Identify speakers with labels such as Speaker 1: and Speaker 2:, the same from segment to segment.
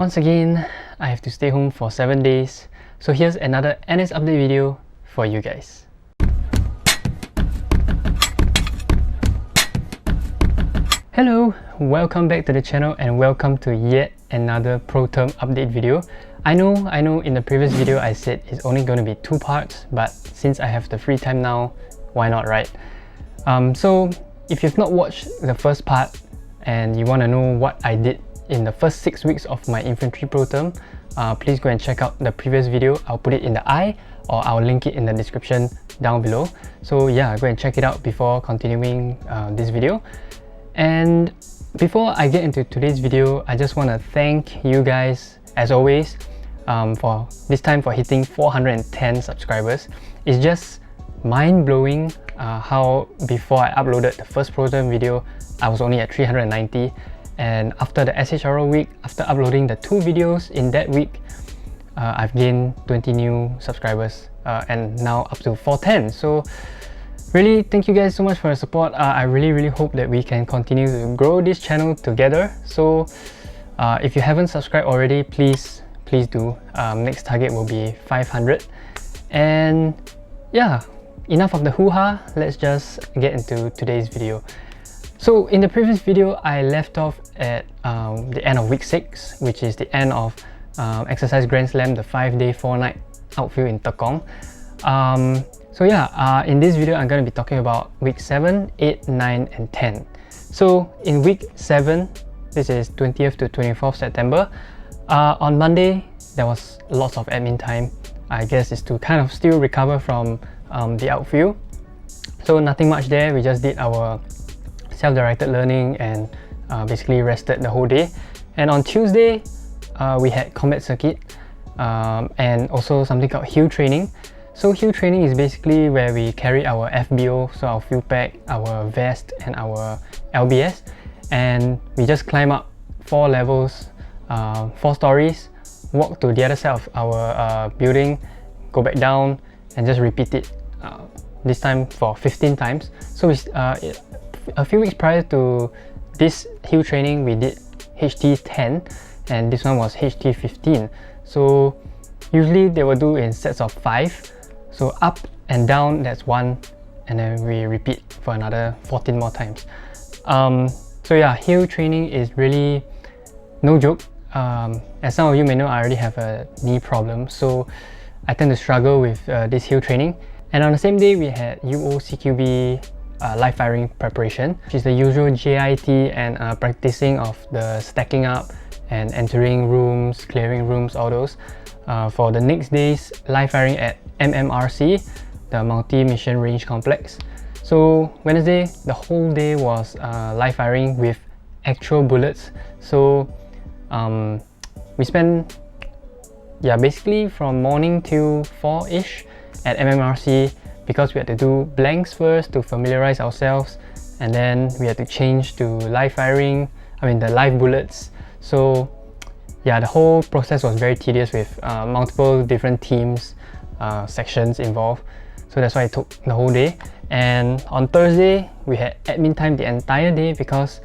Speaker 1: Once again, I have to stay home for 7 days, so here's another NS update video for you guys. Hello, welcome back to the channel and welcome to yet another Pro Term update video. I know in the previous video I said it's only going to be 2 parts, but since I have the free time now, why not, right? So if you've not watched the first part and you want to know what I did in the first 6 weeks of my infantry pro term, please go and check out the previous video. I'll put it in the eye or I'll link it in the description down below. So yeah, go and check it out before continuing this video. And before I get into today's video, I just want to thank you guys as always for this time for hitting 410 subscribers. It's just mind-blowing how before I uploaded the first pro term video I was only at 390, and after the SHRO week, after uploading the 2 videos in that week, I've gained 20 new subscribers and now up to 410. So really, thank you guys so much for your support. I really hope that we can continue to grow this channel together. So if you haven't subscribed already, please do. Next target will be 500. And yeah, enough of the hoo-ha, let's just get into today's video. So in the previous video, I left off at the end of week 6, which is the end of Exercise Grandslam, the 5-day 4-night outfield in Tekong. So yeah, in this video I'm going to be talking about week 7, 8, 9 and 10. So in week 7, this is 20th to 24th September, on Monday there was lots of admin time. I guess it's to kind of still recover from the outfield. So nothing much there, we just did our self-directed learning and basically rested the whole day. And on Tuesday, we had combat circuit and also something called hill training. So hill training is basically where we carry our FBO, so our fuel pack, our vest and our LBS, and we just climb up 4 levels, 4 stories, walk to the other side of our building, go back down and just repeat it, this time for 15 times. So we, a few weeks prior to this hill training, we did HT 10 and this one was HT 15. So usually they will do in sets of 5. So up and down, that's 1, and then we repeat for another 14 more times. So yeah, hill training is really no joke. As some of you may know, I already have a knee problem, so I tend to struggle with this hill training. And on the same day, we had UOCQB live firing preparation, which is the usual JIT and practicing of the stacking up and entering rooms, clearing rooms, all those. For the next day's live firing at MMRC, the Multi-Mission Range Complex. So Wednesday, the whole day was live firing with actual bullets. So we spent, yeah, basically from morning till 4-ish at MMRC, because we had to do blanks first to familiarize ourselves, and then we had to change to live firing, the live bullets. So yeah, the whole process was very tedious with multiple different teams, sections involved. So that's why it took the whole day. And on Thursday, we had admin time the entire day because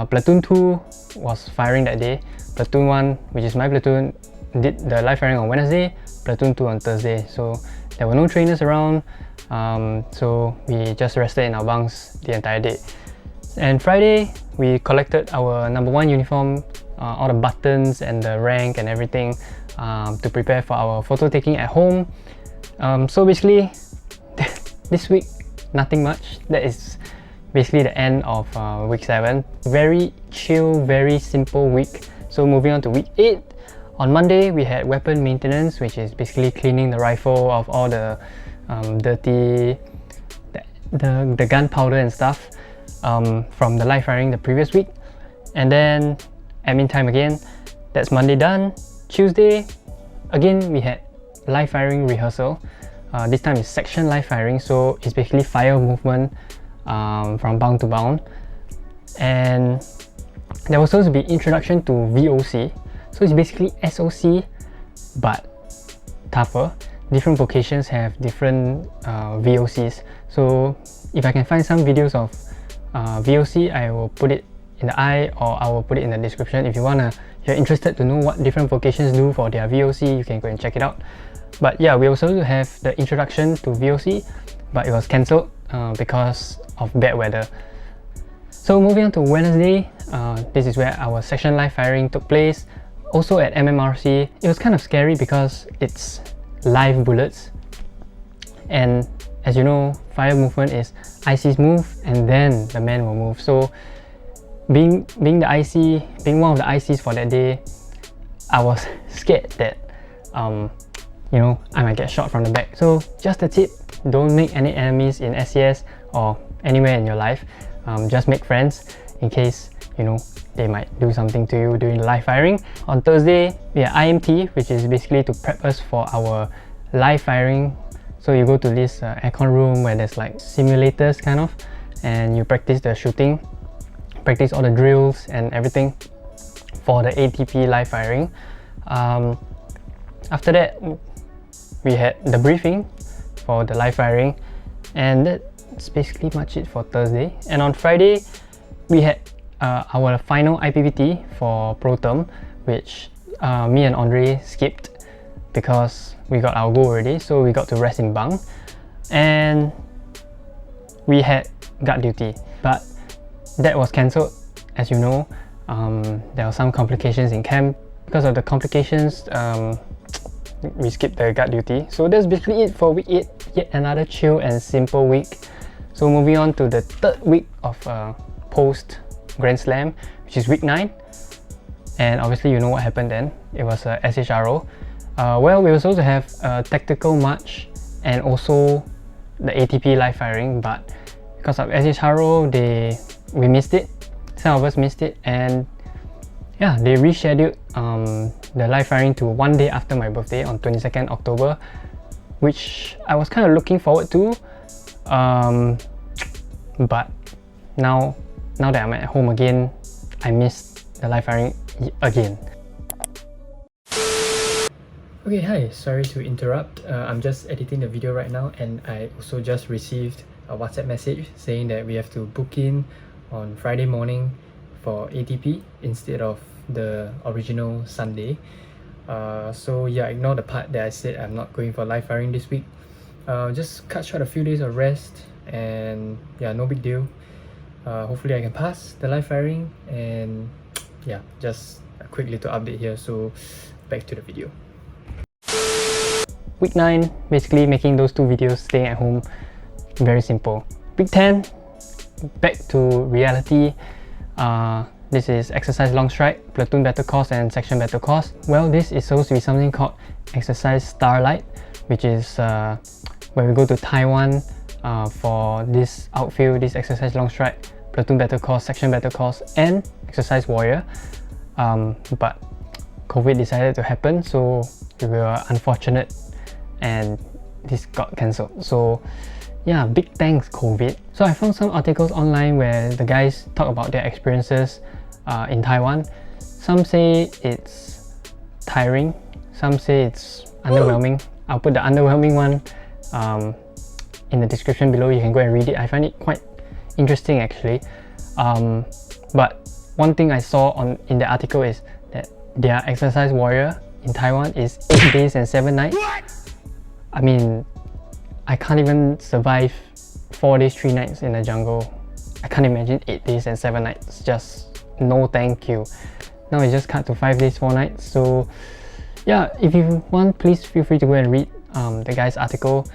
Speaker 1: Platoon 2 was firing that day. Platoon 1, which is my platoon, did the live firing on Wednesday, Platoon 2 on Thursday. So there were no trainers around, so we just rested in our bunks the entire day. And Friday, we collected our number 1 uniform, all the buttons and the rank and everything, to prepare for our photo taking at home. So basically, this week, nothing much. That is basically the end of week 7. Very chill, very simple week. So moving on to week 8. On Monday, we had weapon maintenance, which is basically cleaning the rifle of all the dirty, the gunpowder and stuff from the live firing the previous week. And then admin time again. That's Monday done. Tuesday, again we had live firing rehearsal. This time it's section live firing, so it's basically fire movement from bound to bound. And there was supposed to be introduction to VOC. So it's basically SOC but tougher. Different vocations have different VOCs. So if I can find some videos of VOC, I will put it in the eye or I will put it in the description if you wanna you're interested to know what different vocations do for their VOC, you can go and check it out. But yeah, we also have the introduction to VOC, but it was cancelled because of bad weather. So moving on to Wednesday, this is where our section live firing took place. Also at MMRC, it was kind of scary because it's live bullets, and as you know, fire movement is ICs move and then the man will move. So being the IC, being one of the ICs for that day, I was scared that you know, I might get shot from the back. So just a tip, don't make any enemies in SCS or anywhere in your life. Just make friends in case, you know, they might do something to you during the live firing. On Thursday, we had IMT, which is basically to prep us for our live firing. So you go to this aircon room where there's like simulators kind of, and you practice the shooting, practice all the drills and everything for the ATP live firing. After that, we had the briefing for the live firing, and that's basically much it for Thursday. And on Friday, we had our final IPPT for Pro Term, which me and Andre skipped because we got our goal already, so we got to rest in bunk. And we had guard duty, but that was cancelled. As you know, there were some complications in camp. Because of the complications, we skipped the guard duty. So that's basically it for week 8, yet another chill and simple week. So moving on to the third week of post Grandslam, which is week 9, and obviously you know what happened then. It was a SHRO. Well, we were supposed to have a tactical march and also the ATP live firing, but because of SHRO, we missed it. Some of us missed it, and yeah, they rescheduled the live firing to one day after my birthday on 22nd October, which I was kind of looking forward to. But now that I'm at home again, I missed the live firing again. Okay, hi, sorry to interrupt. I'm just editing the video right now, and I also just received a WhatsApp message saying that we have to book in on Friday morning for ATP instead of the original Sunday. So yeah, ignore the part that I said I'm not going for live firing this week. Just cut short a few days of rest, and yeah, no big deal. Hopefully I can pass the live firing, and yeah, just a quick little update here. So back to the video. Week 9, basically making those 2 videos, staying at home, very simple. Week 10, back to reality. This is exercise Longstride, platoon battle course and section battle course. Well, this is supposed to be something called exercise Starlight, which is where we go to Taiwan for this outfield, this exercise Longstride, platoon battle course, section battle course, and exercise warrior. But COVID decided to happen, so we were unfortunate and this got cancelled. So yeah, big thanks COVID. So I found some articles online where the guys talk about their experiences in Taiwan. Some say it's tiring, some say it's underwhelming. I'll put the underwhelming one in the description below. You can go and read it. I find it quite interesting actually. But one thing I saw in the article is that their exercise warrior in Taiwan is 8 days and 7 nights. I mean, I can't even survive 4 days 3 nights in the jungle. I can't imagine 8 days and 7 nights. Just no thank you. Now it's just cut to 5 days 4 nights. So yeah, if you want, please feel free to go and read the guy's article,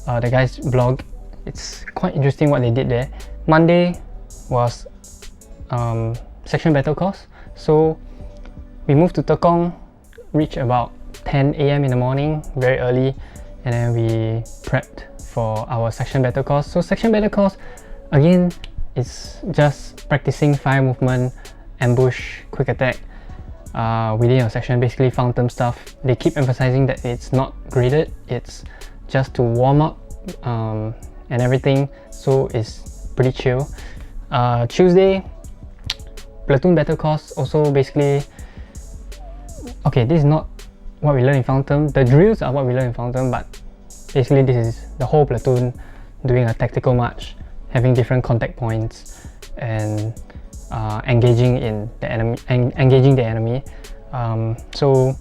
Speaker 1: the guy's blog. It's quite interesting what they did there. Monday was section battle course. So we moved to Tekong, reached about 10 AM in the morning, very early, and then we prepped for our section battle course. So section battle course, again, it's just practicing fire movement, ambush, quick attack within your section, basically fountain stuff. They keep emphasizing that it's not graded, it's just to warm up and everything, so it's pretty chill. Tuesday, platoon battle course, also basically, okay, this is not what we learn in Fountain. The drills are what we learn in Fountain, but basically this is the whole platoon doing a tactical march, having different contact points and engaging the enemy. So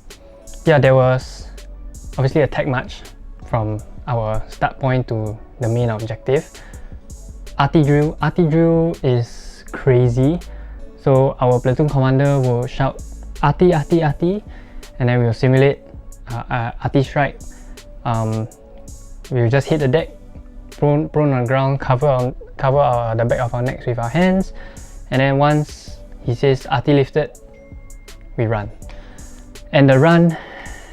Speaker 1: yeah, there was obviously a tag march from our start point to the main objective. RT drill is crazy. So our platoon commander will shout RT, RT, RT, and then we'll simulate RT strike. We'll just hit the deck, prone on the ground, cover the back of our necks with our hands, and then once he says RT lifted, we run. And the run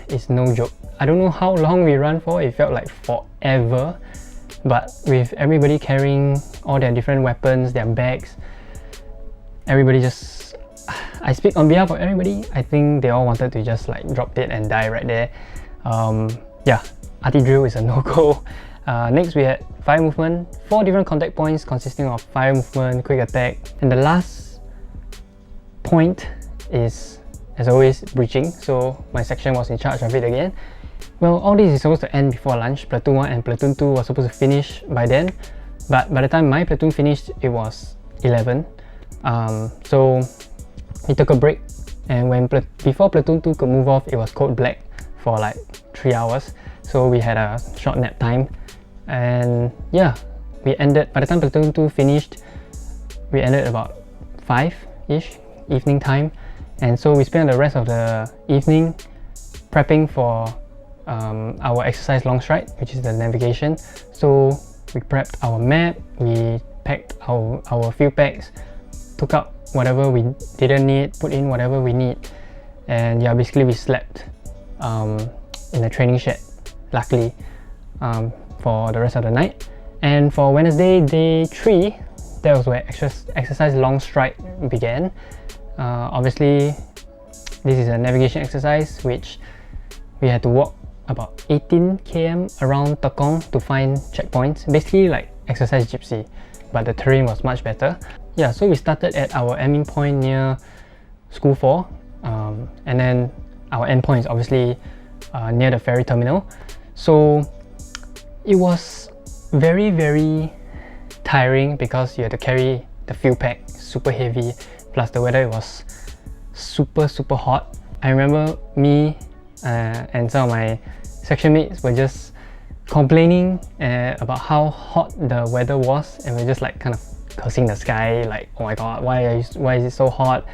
Speaker 1: is no joke. I don't know how long we run for, it felt like forever, but with everybody carrying all their different weapons, their bags, everybody just, I speak on behalf of everybody, I think they all wanted to just like drop dead and die right there. Yeah, RT drill is a no-go. Next we had fire movement, 4 different contact points consisting of fire movement, quick attack, and the last point is, as always, breaching. So my section was in charge of it again. Well, all this is supposed to end before lunch. Platoon 1 and Platoon 2 was supposed to finish by then, but by the time my platoon finished, it was 11. So we took a break, and before Platoon 2 could move off, it was code black for like 3 hours. So we had a short nap time, and yeah, we ended, by the time Platoon 2 finished, we ended about 5-ish evening time, and so we spent the rest of the evening prepping for our exercise Longstride, which is the navigation. So we prepped our map, we packed our field packs, took out whatever we didn't need, put in whatever we need, and yeah, basically we slept in the training shed, luckily, for the rest of the night. And for Wednesday, day 3, that was where exercise Longstride began. Obviously, this is a navigation exercise which we had to walk about 18 km around Tekong to find checkpoints, basically like exercise gypsy, but the terrain was much better. Yeah, so we started at our aiming point near School 4, and then our end point is obviously near the ferry terminal. So it was very, very tiring because you had to carry the fuel pack super heavy, plus the weather was super hot. I remember me and some of my section mates were just complaining about how hot the weather was, and we're just like kind of cursing the sky, like, oh my god, why is it so hot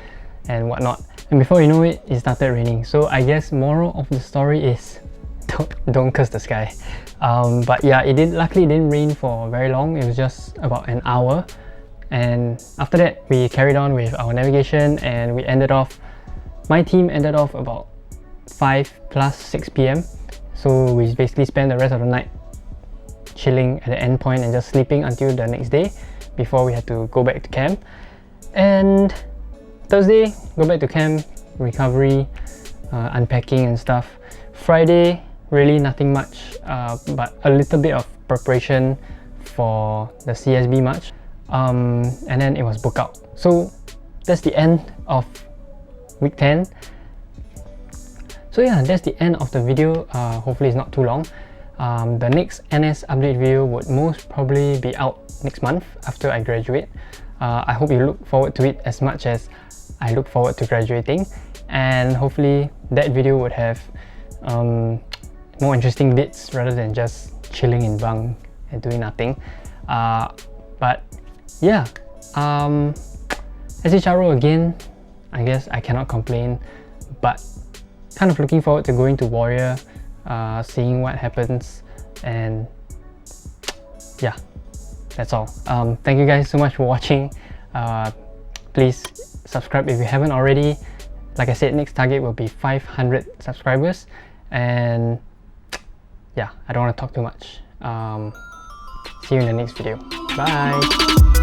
Speaker 1: and whatnot. And before you know it, it started raining. So I guess moral of the story is don't curse the sky. But yeah, luckily it didn't rain for very long. It was just about an hour, and after that we carried on with our navigation, and my team ended off about 5+6 p.m. So we basically spent the rest of the night chilling at the end point and just sleeping until the next day before we had to go back to camp. And Thursday, go back to camp, recovery, unpacking and stuff. Friday, really nothing much, but a little bit of preparation for the CSB march, and then it was book out. So that's the end of week 10. So yeah, that's the end of the video. Hopefully it's not too long. The next NS update video would most probably be out next month after I graduate. I hope you look forward to it as much as I look forward to graduating, and hopefully that video would have more interesting bits rather than just chilling in bunk and doing nothing. But yeah, SHRO again, I guess I cannot complain, but kind of looking forward to going to Warrior, seeing what happens, and yeah, that's all. Thank you guys so much for watching. Please subscribe if you haven't already. Like I said, next target will be 500 subscribers, and yeah, I don't want to talk too much. See you in the next video. Bye!